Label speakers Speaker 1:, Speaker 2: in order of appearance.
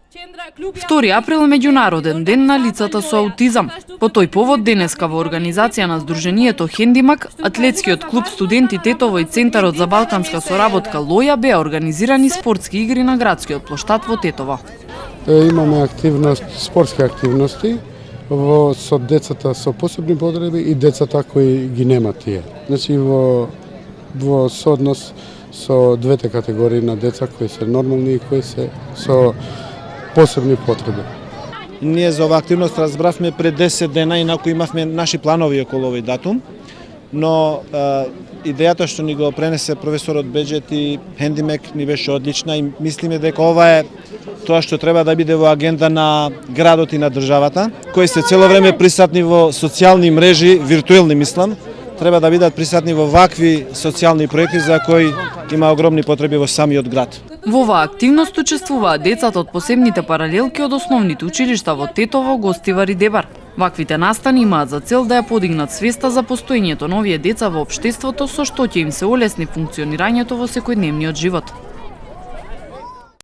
Speaker 1: 2 април е меѓународен ден на лицата со аутизам. По тој повод денеска во организација на Сдруженијето Хендимак, атлетскиот клуб Студенти Тетово и Центарот за балканска соработка Лоја беа организирани спортски игри на градскиот плоштад во Тетово.
Speaker 2: Имаме спортски активности со децата со посебни потреби и децата кои ги немат тие. Значи во сооднос со двете категории на деца кои се нормални и кои се со посебни потреби.
Speaker 3: Ние за оваа активност разбравме пред 10 дена, инаку имавме наши планови околу овој датум, но идејата што ни го пренесе професорот Беџет и Хендимек ни беше одлична и мислиме дека ова е тоа што треба да биде во агенда на градот и на државата, кои се цело време присутни во социјални мрежи, виртуелни мислам, треба да бидат присутни во вакви социјални проекти за кои има огромни потреби во самиот град.
Speaker 1: Во оваа активност учествуваат децата од посебните паралелки од основните училишта во Тетово, Гостивар и Дебар. Ваквите настани имаат за цел да ја подигнат свеста за постоењето на овие деца во општеството, со што ќе им се олесни функционирањето во секојдневниот живот.